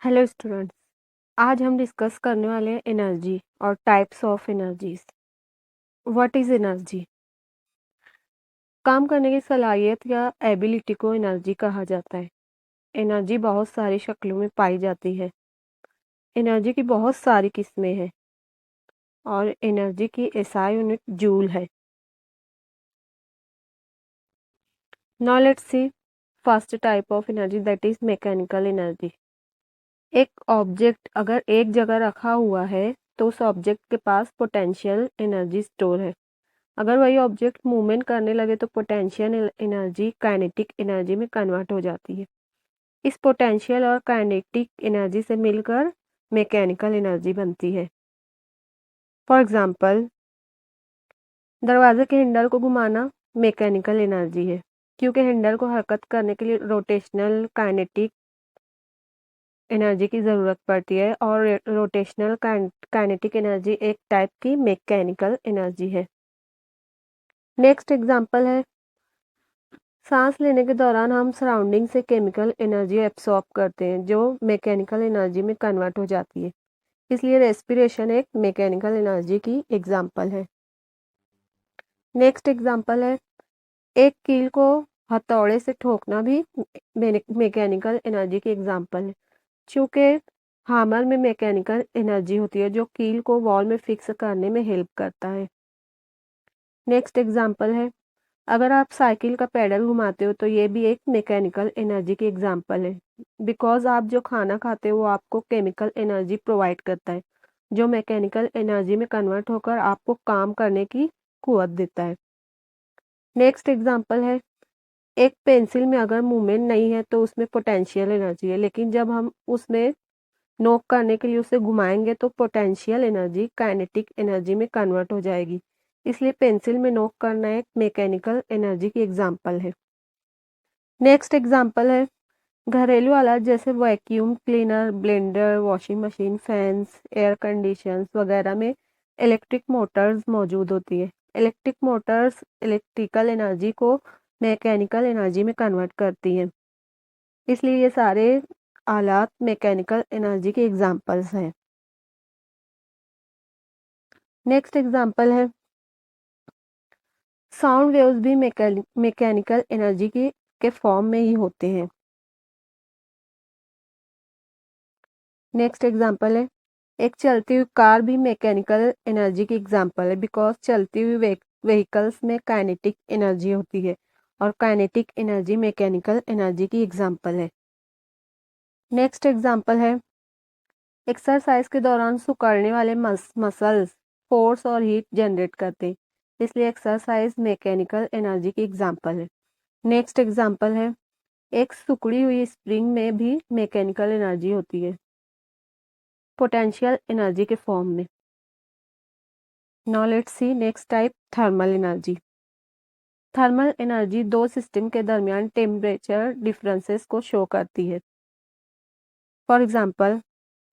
Hello students. आज हम discuss करने वाले हैं एनर्जी और types of energies. What is energy? काम करने की सलाहियत या एबिलिटी को एनर्जी कहा जाता है। एनर्जी बहुत सारी शक्लों में पाई जाती है। एनर्जी की बहुत सारी किस्में हैं और एनर्जी की एसआई यूनिट जूल है। Now let's see first type of energy, that is mechanical energy. एक ऑब्जेक्ट अगर एक जगह रखा हुआ है तो उस ऑब्जेक्ट के पास पोटेंशियल एनर्जी स्टोर है। अगर वही ऑब्जेक्ट मूवमेंट करने लगे तो पोटेंशियल एनर्जी काइनेटिक एनर्जी में कन्वर्ट हो जाती है। इस पोटेंशियल और काइनेटिक एनर्जी से मिलकर मैकेनिकल एनर्जी बनती है। फॉर एग्जांपल, दरवाजे के हैंडल को घुमाना मैकेनिकल एनर्जी है, क्योंकि हैंडल को हरकत करने के लिए रोटेशनल काइनेटिक एनर्जी की ज़रूरत पड़ती है और रोटेशनल काइनेटिक एनर्जी एक टाइप की मैकेनिकल एनर्जी है। नेक्स्ट एग्जांपल है, सांस लेने के दौरान हम सराउंडिंग से केमिकल एनर्जी एब्सॉर्ब करते हैं जो मैकेनिकल एनर्जी में कन्वर्ट हो जाती है। इसलिए रेस्पिरेशन एक मैकेनिकल एनर्जी की एग्जांपल है। नेक्स्ट एग्जांपल है, एक कील को हथौड़े से ठोकना भी मैकेनिकल एनर्जी की एग्जांपल है, चूँकि हामर में मैकेनिकल एनर्जी होती है जो कील को वॉल में फिक्स करने में हेल्प करता है। नेक्स्ट एग्जांपल है, अगर आप साइकिल का पैडल घुमाते हो तो ये भी एक मैकेनिकल एनर्जी की एग्जांपल है, बिकॉज आप जो खाना खाते हो वो आपको केमिकल एनर्जी प्रोवाइड करता है जो मैकेनिकल एनर्जी में कन्वर्ट होकर आपको काम करने की कुव्वत देता है। नेक्स्ट एग्जांपल है, एक पेंसिल में अगर मूवमेंट नहीं है तो उसमें पोटेंशियल एनर्जी है, लेकिन जब हम उसमें नोक करने के लिए उसे घुमाएंगे तो पोटेंशियल एनर्जी काइनेटिक एनर्जी में कन्वर्ट हो जाएगी। इसलिए पेंसिल में नोक करना एक मैकेनिकल एनर्जी की एग्जांपल है। नेक्स्ट एग्जांपल है, घरेलू आलात जैसे vacuum cleaner, blender, washing machine, fans, air conditions वगैरह में इलेक्ट्रिक मोटर्स मौजूद होती है। इलेक्ट्रिक मोटर्स इलेक्ट्रिकल एनर्जी को मैकेनिकल एनर्जी में कन्वर्ट करती हैं। इसलिए ये सारे आलात मैकेनिकल एनर्जी के एग्जांपल्स हैं। नेक्स्ट एग्जांपल है, साउंड वेव्स भी मैकेनिकल एनर्जी के फॉर्म में ही होते हैं। नेक्स्ट एग्जांपल है, एक चलती हुई कार भी मैकेनिकल एनर्जी की एग्जांपल है, बिकॉज चलती हुई व्हीकल्स में काइनेटिक एनर्जी होती है और काइनेटिक एनर्जी मैकेनिकल एनर्जी की एग्जांपल है। नेक्स्ट एग्जांपल है, एक्सरसाइज के दौरान सिकुड़ने वाले मसल्स फोर्स और हीट जनरेट करते हैं, इसलिए एक्सरसाइज मैकेनिकल एनर्जी की एग्जांपल है। नेक्स्ट एग्जांपल है, एक सिकुड़ी हुई स्प्रिंग में भी मैकेनिकल एनर्जी होती है, पोटेंशियल एनर्जी के फॉर्म में। Now let's see next type, thermal energy. Thermal energy दो सिस्टम के दरमियान टेम्परेचर डिफरेंसेस को शो करती है। फॉर एग्जांपल,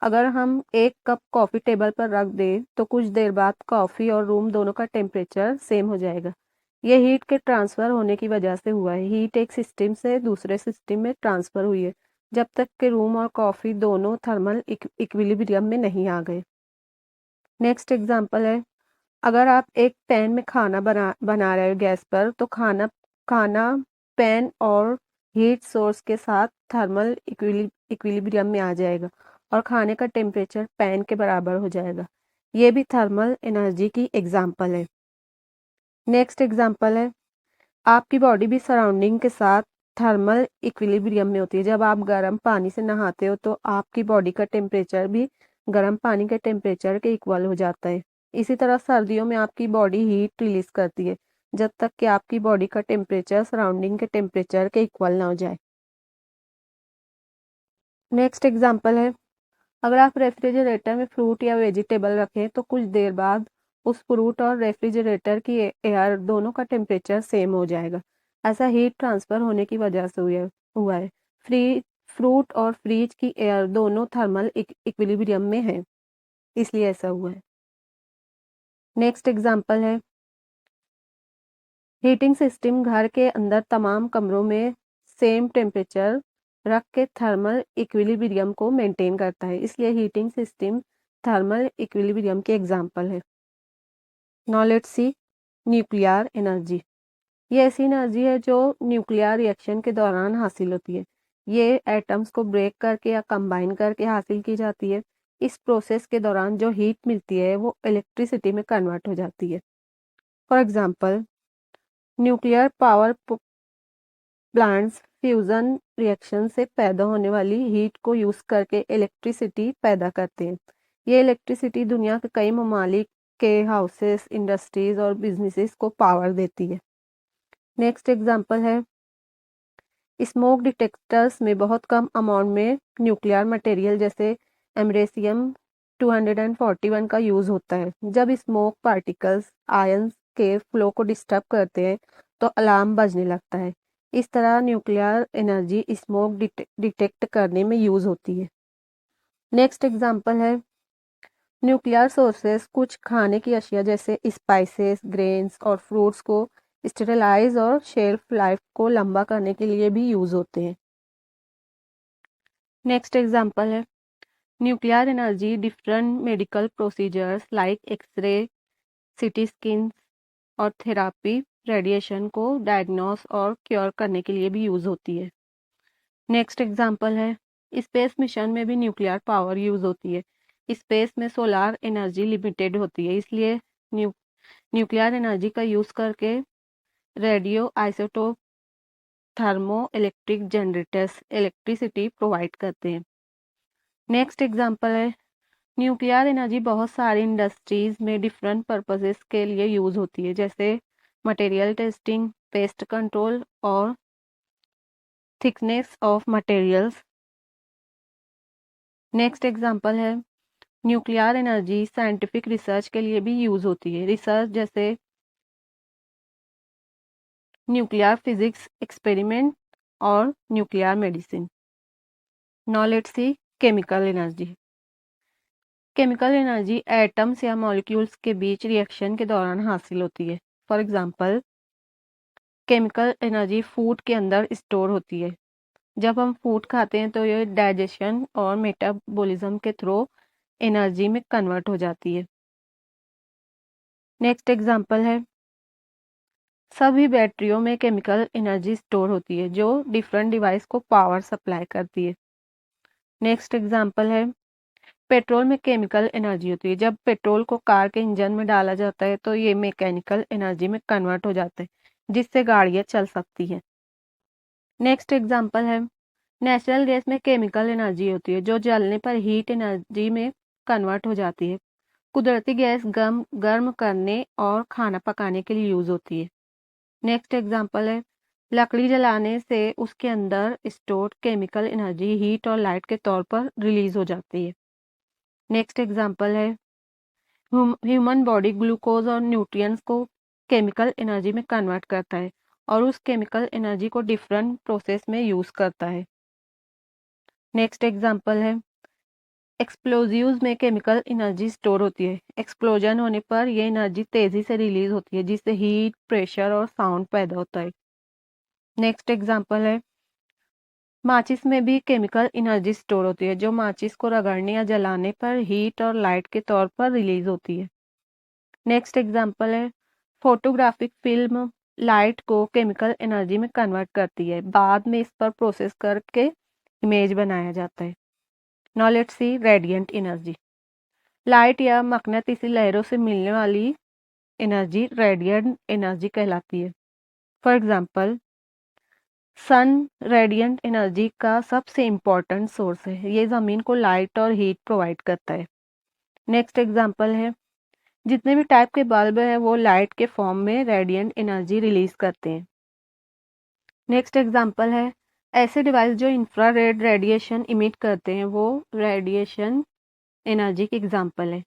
अगर हम एक कप कॉफ़ी टेबल पर रख दें तो कुछ देर बाद कॉफ़ी और रूम दोनों का टेम्परेचर सेम हो जाएगा। यह हीट के ट्रांसफ़र होने की वजह से हुआ है। हीट एक सिस्टम से दूसरे सिस्टम में ट्रांसफ़र हुई है जब तक कि रूम और कॉफ़ी दोनों थर्मल इक्विलिब्रियम में नहीं आ गए। नेक्स्ट एग्जांपल है, अगर आप एक पैन में खाना बना रहे हो गैस पर तो खाना खाना पैन और हीट सोर्स के साथ थर्मल इक्विलिब्रियम में आ जाएगा और खाने का टेम्परेचर पैन के बराबर हो जाएगा। ये भी थर्मल एनर्जी की एग्जांपल है। नेक्स्ट एग्जांपल है, आपकी बॉडी भी सराउंडिंग के साथ थर्मल इक्विलिब्रियम में होती है। जब आप गर्म पानी से नहाते हो तो आपकी बॉडी का टेम्परेचर भी गर्म पानी के टेम्परेचर के इक्वल हो जाता है। इसी तरह सर्दियों में आपकी बॉडी हीट रिलीज करती है जब तक कि आपकी बॉडी का टेम्परेचर सराउंडिंग के टेम्परेचर के इक्वल ना हो जाए। नेक्स्ट एग्जांपल है, अगर आप रेफ्रिजरेटर में फ्रूट या वेजिटेबल रखें तो कुछ देर बाद उस फ्रूट और रेफ्रिजरेटर की एयर दोनों का टेम्परेचर सेम हो जाएगा। ऐसा हीट ट्रांसफर होने की वजह से हुआ है। फ्री फ्रूट और फ्रीज की एयर दोनों थर्मल इक्विलिब्रियम में है, इसलिए ऐसा हुआ है। नेक्स्ट एग्जांपल है, हीटिंग सिस्टम घर के अंदर तमाम कमरों में सेम टेम्परेचर रख के थर्मल इक्विलिब्रियम को मेंटेन करता है, इसलिए हीटिंग सिस्टम थर्मल इक्विलिब्रियम के एग्जाम्पल है। Now let's see nuclear energy. ये ऐसी एनर्जी है जो न्यूक्लियर रिएक्शन के दौरान हासिल होती है। ये एटम्स को ब्रेक करके या कंबाइन करके हासिल की जाती है। इस प्रोसेस के दौरान जो हीट मिलती है वो इलेक्ट्रिसिटी में कन्वर्ट हो जाती है। For example, nuclear power plants fusion reaction से पैदा होने वाली हीट को यूज करके इलेक्ट्रिसिटी पैदा करते हैं। ये इलेक्ट्रिसिटी दुनिया के कई ममालिक के हाउसेस, इंडस्ट्रीज और बिजनेसेस को पावर देती है। नेक्स्ट एग्जांपल है, स्मोक डिटेक्टर्स में बहुत कम अमाउंट में न्यूक्लियर मटेरियल जैसे एमरेसियम 241 का यूज होता है। जब स्मोक पार्टिकल्स आयंस के फ्लो को डिस्टर्ब करते हैं तो अलार्म बजने लगता है। इस तरह न्यूक्लियर एनर्जी स्मोक डिटेक्ट करने में यूज होती है। नेक्स्ट एग्जांपल है, न्यूक्लियर सोर्सेस कुछ खाने की अशिया जैसे स्पाइसेस, ग्रेन्स और फ्रूट्स को स्टेरलाइज और शेल्फ लाइफ को लंबा करने के लिए भी यूज होते हैं। नेक्स्ट एग्जांपल है, nuclear energy different medical procedures like X ray, CT scan और थेरापी रेडिएशन को डायग्नोस और क्योर करने के लिए भी यूज होती है। नेक्स्ट एग्जांपल है, स्पेस मिशन में भी न्यूक्लियर पावर यूज होती है। स्पेस में सोलार एनर्जी लिमिटेड होती है, इसलिए न्यूक्लियर एनर्जी का यूज करके radio isotope thermo electric generators electricity provide करते हैं। नेक्स्ट एग्जांपल है, न्यूक्लियर एनर्जी बहुत सारी इंडस्ट्रीज में डिफरेंट पर्पसेस के लिए यूज होती है, जैसे मटेरियल टेस्टिंग, पेस्ट कंट्रोल और thickness of materials. Next example है, न्यूक्लियर एनर्जी साइंटिफिक रिसर्च के लिए भी यूज होती है, रिसर्च जैसे न्यूक्लियर फिजिक्स एक्सपेरिमेंट और nuclear medicine. Now let's see chemical energy. Chemical energy atoms या मॉलिक्यूल्स के बीच रिएक्शन के दौरान हासिल होती है। For example, chemical energy food के अंदर स्टोर होती है। जब हम फूड खाते हैं तो ये डाइजेशन और मेटाबॉलिज्म के थ्रू एनर्जी में कन्वर्ट हो जाती है। नेक्स्ट एग्जांपल है, सभी बैटरियों में केमिकल एनर्जी स्टोर होती है जो डिफरेंट डिवाइस को पावर सप्लाई करती है। नेक्स्ट एग्जांपल है, पेट्रोल में केमिकल एनर्जी होती है। जब पेट्रोल को कार के इंजन में डाला जाता है तो ये मैकेनिकल एनर्जी में कन्वर्ट हो जाता है, जिससे गाड़ियां चल सकती हैं। नेक्स्ट एग्जांपल है, नेचुरल गैस में केमिकल एनर्जी होती है जो जलने पर हीट एनर्जी में कन्वर्ट हो जाती है। कुदरती गैस गर्म करने और खाना पकाने के लिए यूज होती है। नेक्स्ट एग्जांपल है, लकड़ी जलाने से उसके अंदर स्टोर्ड केमिकल एनर्जी हीट और लाइट के तौर पर रिलीज हो जाती है। नेक्स्ट एग्जांपल है, ह्यूमन बॉडी ग्लूकोज और न्यूट्रिएंट्स को केमिकल एनर्जी में कन्वर्ट करता है और उस केमिकल एनर्जी को डिफरेंट प्रोसेस में यूज करता है। नेक्स्ट एग्जांपल है, एक्सप्लोजिव्स में केमिकल एनर्जी स्टोर होती है। एक्सप्लोजन होने पर यह एनर्जी तेजी से रिलीज होती है, जिससे हीट, प्रेशर और साउंड पैदा होता है। नेक्स्ट एग्जांपल है, माचिस में भी केमिकल एनर्जी स्टोर होती है जो माचिस को रगड़ने या जलाने पर हीट और लाइट के तौर पर रिलीज होती है। नेक्स्ट एग्जांपल है, फोटोग्राफिक फिल्म लाइट को केमिकल एनर्जी में कन्वर्ट करती है, बाद में इस पर प्रोसेस करके इमेज बनाया जाता है। Now let's see radiant energy. Light या मकनातीसी लहरों से मिलने वाली एनर्जी रेडिएंट एनर्जी कहलाती है। For example, sun radiant energy का सबसे इम्पोर्टेंट सोर्स है। ये ज़मीन को लाइट और हीट प्रोवाइड करता है। नेक्स्ट एग्जांपल है, जितने भी टाइप के बल्ब है वो लाइट के फॉर्म में रेडिएंट एनर्जी रिलीज करते हैं। नेक्स्ट एग्जांपल है, ऐसे डिवाइस जो इंफ्रारेड रेडिएशन इमिट करते हैं वो रेडिएशन एनर्जी के एग्जांपल है।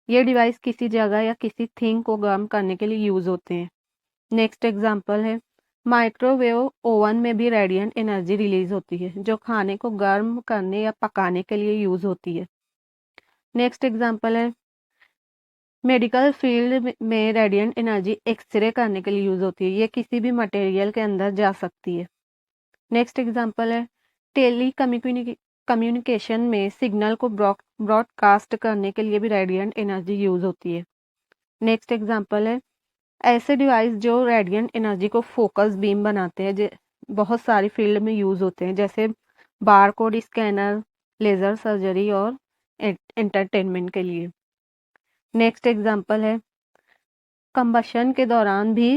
ये डिवाइस किसी जगह या किसी थिंग को गर्म करने के लिए यूज होते हैं। नेक्स्ट एग्जांपल है, माइक्रोवेव ओवन में भी रेडिएंट एनर्जी रिलीज होती है जो खाने को गर्म करने या पकाने के लिए यूज होती है। नेक्स्ट एग्जांपल है, मेडिकल फील्ड में रेडिएंट एनर्जी एक्सरे करने के लिए यूज होती है। ये किसी भी मटेरियल के अंदर जा सकती है। नेक्स्ट एग्जांपल है, टेली कम्युनिकेशन में सिग्नल को ब्रॉडकास्ट करने के लिए भी रेडिएंट एनर्जी यूज होती है। नेक्स्ट एग्जांपल है ऐसे डिवाइस जो रेडिएंट एनर्जी को फोकस बीम बनाते हैं, बहुत सारी फील्ड में यूज होते हैं, जैसे बारकोड स्कैनर, लेजर सर्जरी और एंटरटेनमेंट के लिए। नेक्स्ट एग्जांपल है कंबशन के दौरान भी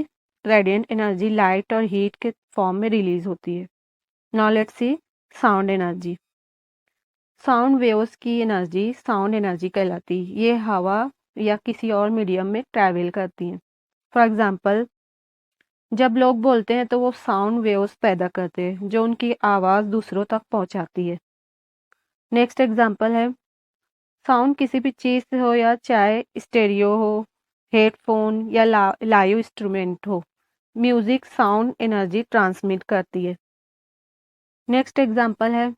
रेडिएंट एनर्जी लाइट और हीट के फॉर्म में रिलीज होती है। Now let's see sound energy. Sound waves की एनर्जी साउंड एनर्जी कहलाती है। ये हवा या किसी और मीडियम में ट्रैवल करती हैं। फॉर एग्जांपल जब लोग बोलते हैं तो वो साउंड वेव्स पैदा करते हैं जो उनकी आवाज़ दूसरों तक पहुंचाती है। नेक्स्ट एग्जांपल है साउंड किसी भी चीज़ से हो, या चाहे स्टेरियो हो, हेडफोन या लाइव इंस्ट्रूमेंट हो, म्यूजिक साउंड एनर्जी ट्रांसमिट करती है। नेक्स्ट एग्जांपल है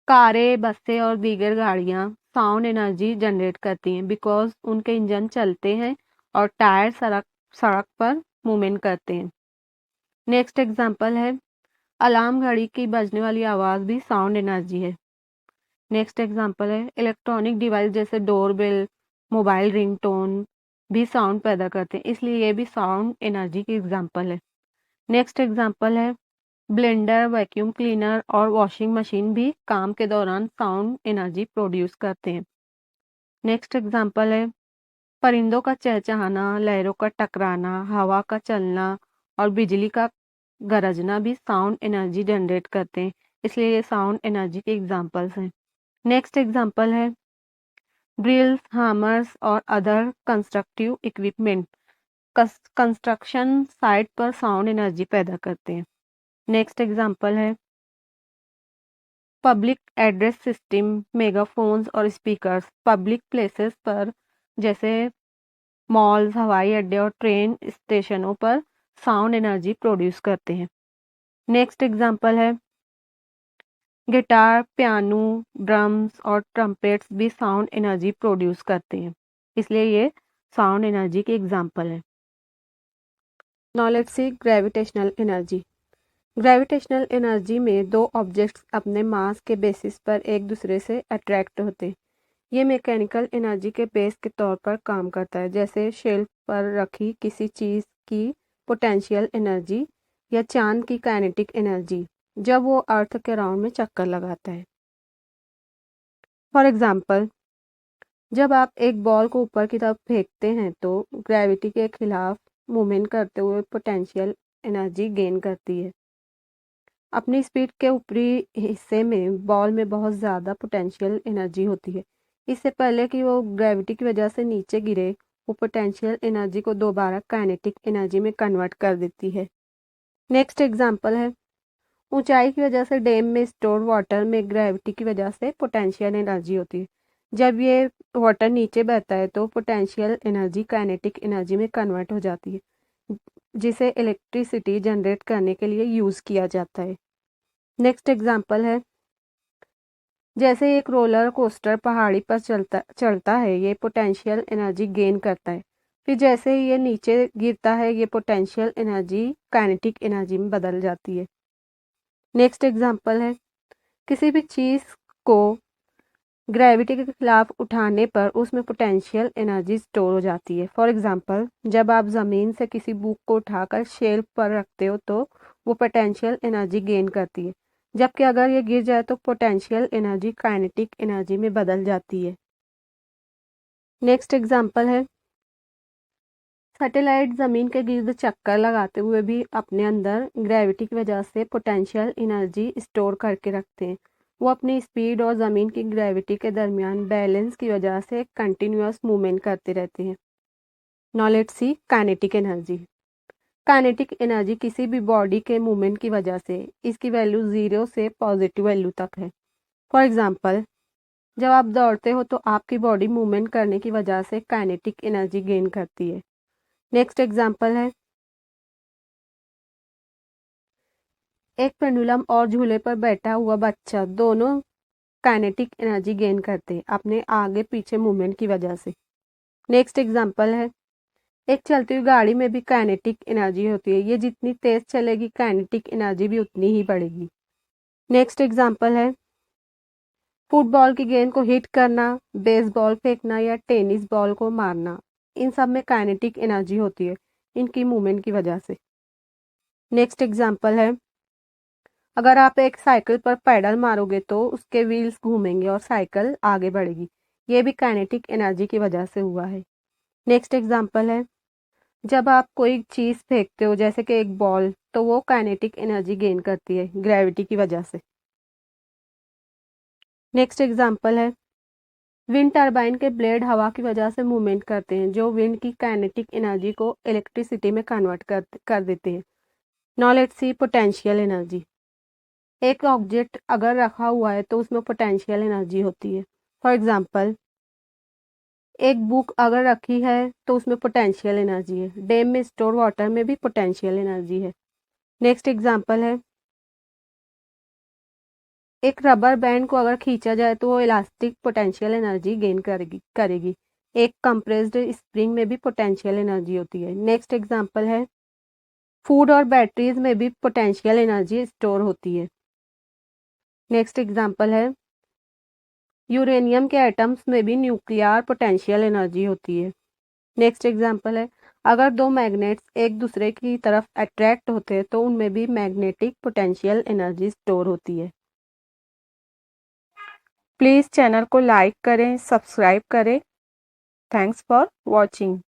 कारें, बसें और दीगर गाड़ियां साउंड एनर्जी जनरेट करती हैं बिकॉज उनके इंजन चलते हैं और टायर सड़क पर मूवमेंट करते हैं। नेक्स्ट एग्जांपल है अलार्म घड़ी की बजने वाली आवाज़ भी साउंड एनर्जी है। नेक्स्ट एग्जांपल है इलेक्ट्रॉनिक डिवाइस जैसे डोरबेल, मोबाइल रिंगटोन भी साउंड पैदा करते हैं, इसलिए ये भी साउंड एनर्जी की एग्जांपल है। नेक्स्ट एग्जांपल है ब्लेंडर, वैक्यूम क्लीनर और वॉशिंग मशीन भी काम के दौरान साउंड एनर्जी प्रोड्यूस करते हैं। नेक्स्ट एग्जांपल है परिंदों का चहचहाना, लहरों का टकराना, हवा का चलना और बिजली का गरजना भी साउंड एनर्जी जनरेट करते हैं, इसलिए ये साउंड एनर्जी के एग्जांपल्स हैं। नेक्स्ट एग्जांपल है ड्रिल्स, हामर्स और other constructive equipment construction site पर साउंड एनर्जी पैदा करते हैं। नेक्स्ट एग्जांपल है पब्लिक एड्रेस सिस्टम, मेगाफोन्स और स्पीकर्स पब्लिक प्लेसेस पर जैसे मॉल्स, हवाई अड्डे और ट्रेन स्टेशनों पर साउंड एनर्जी प्रोड्यूस करते हैं। नेक्स्ट एग्जांपल है गिटार, पियानो, ड्रम्स और ट्रम्पेट्स भी साउंड एनर्जी प्रोड्यूस करते हैं, इसलिए ये साउंड एनर्जी के एग्जांपल है। Now let's see gravitational energy. Gravitational energy में दो ऑब्जेक्ट्स अपने मास के बेसिस पर एक दूसरे से अट्रैक्ट होते हैं। ये मैकेनिकल एनर्जी के बेस के तौर पर काम करता है, जैसे शेल्फ पर रखी किसी चीज़ की पोटेंशियल एनर्जी या चांद की काइनेटिक एनर्जी जब वो अर्थ के राउंड में चक्कर लगाता है। फॉर एग्जाम्पल जब आप एक बॉल को ऊपर की तरफ फेंकते हैं तो ग्रेविटी के खिलाफ मूवमेंट करते हुए पोटेंशियल एनर्जी गेन करती है। अपनी स्पीड के ऊपरी हिस्से में बॉल में बहुत ज़्यादा पोटेंशियल एनर्जी होती है। इससे पहले कि वो ग्रेविटी की वजह से नीचे गिरे, वो पोटेंशियल एनर्जी को दोबारा काइनेटिक एनर्जी में कन्वर्ट कर देती है। नेक्स्ट एग्जांपल है ऊंचाई की वजह से डैम में स्टोर वाटर में ग्रेविटी की वजह से पोटेंशियल एनर्जी होती है। जब ये वाटर नीचे बहता है तो पोटेंशियल एनर्जी काइनेटिक एनर्जी में कन्वर्ट हो जाती है, जिसे इलेक्ट्रिसिटी जनरेट करने के लिए यूज़ किया जाता है। नेक्स्ट एग्जांपल है जैसे एक रोलर कोस्टर पहाड़ी पर चलता है, ये पोटेंशियल एनर्जी गेन करता है, फिर जैसे ही ये नीचे गिरता है ये पोटेंशियल एनर्जी काइनेटिक एनर्जी में बदल जाती है। नेक्स्ट एग्जांपल है किसी भी चीज़ को ग्रेविटी के खिलाफ उठाने पर उसमें पोटेंशियल एनर्जी स्टोर हो जाती है। फॉर एग्जांपल जब आप ज़मीन से किसी बुक को उठाकर शेल्फ पर रखते हो तो वो पोटेंशियल एनर्जी गेन करती है, जबकि अगर ये गिर जाए तो पोटेंशियल एनर्जी काइनेटिक एनर्जी में बदल जाती है। नेक्स्ट एग्जांपल है सैटेलाइट ज़मीन के गिर्द चक्कर लगाते हुए भी अपने अंदर ग्रेविटी की वजह से पोटेंशियल एनर्जी स्टोर करके रखते हैं। वो अपनी स्पीड और ज़मीन की ग्रेविटी के दरमियान बैलेंस की वजह से कंटिन्यूअस मूवमेंट करते रहते हैं। Now let's see kinetic energy. Kinetic energy किसी भी बॉडी के मूवमेंट की वजह से इसकी वैल्यू 0 से पॉजिटिव वैल्यू तक है। फॉर एग्जांपल जब आप दौड़ते हो तो आपकी बॉडी मूवमेंट करने की वजह से काइनेटिक एनर्जी गेन करती है। नेक्स्ट एग्जांपल है एक पेंडुलम और झूले पर बैठा हुआ बच्चा दोनों काइनेटिक एनर्जी गेन करते हैं अपने आगे पीछे मूवमेंट की वजह से। नेक्स्ट एग्जांपल है एक चलती हुई गाड़ी में भी काइनेटिक एनर्जी होती है, ये जितनी तेज चलेगी काइनेटिक एनर्जी भी उतनी ही बढ़ेगी। नेक्स्ट एग्जाम्पल है फुटबॉल की गेंद को हिट करना, बेसबॉल फेंकना या टेनिस बॉल को मारना। इन सब में काइनेटिक एनर्जी होती है इनकी मूवमेंट की वजह से। नेक्स्ट एग्जाम्पल है अगर आप एक साइकिल पर पैडल मारोगे तो उसके व्हील्स घूमेंगे और साइकिल आगे बढ़ेगी। ये भी काइनेटिक एनर्जी की वजह से हुआ है। नेक्स्ट एग्जाम्पल है जब आप कोई चीज़ फेंकते हो जैसे कि एक बॉल, तो वो काइनेटिक एनर्जी गेन करती है ग्रेविटी की वजह से। नेक्स्ट एग्जाम्पल है विंड टरबाइन के ब्लेड हवा की वजह से मूवमेंट करते हैं जो विंड की काइनेटिक एनर्जी को इलेक्ट्रिसिटी में कन्वर्ट कर देते हैं। Now let's see potential energy. एक ऑब्जेक्ट अगर रखा हुआ है तो उसमें पोटेंशियल एनर्जी होती है। फॉर एग्जाम्पल एक बुक अगर रखी है तो उसमें पोटेंशियल एनर्जी है। डैम में स्टोर वाटर में भी पोटेंशियल एनर्जी है। नेक्स्ट एग्जाम्पल है एक रबर बैंड को अगर खींचा जाए तो वो इलास्टिक पोटेंशियल एनर्जी गेन करेगी। एक कंप्रेस्ड स्प्रिंग में भी पोटेंशियल एनर्जी होती है। नेक्स्ट एग्जांपल है फूड और बैटरीज में भी पोटेंशियल एनर्जी स्टोर होती है। नेक्स्ट एग्जांपल है यूरेनियम के एटम्स में भी न्यूक्लियर पोटेंशियल एनर्जी होती है। नेक्स्ट एग्जांपल है अगर दो मैग्नेट्स एक दूसरे की तरफ अट्रैक्ट होते हैं तो उनमें भी मैग्नेटिक पोटेंशियल एनर्जी स्टोर होती है। प्लीज़ चैनल को लाइक करें, सब्सक्राइब करें। Thanks for watching.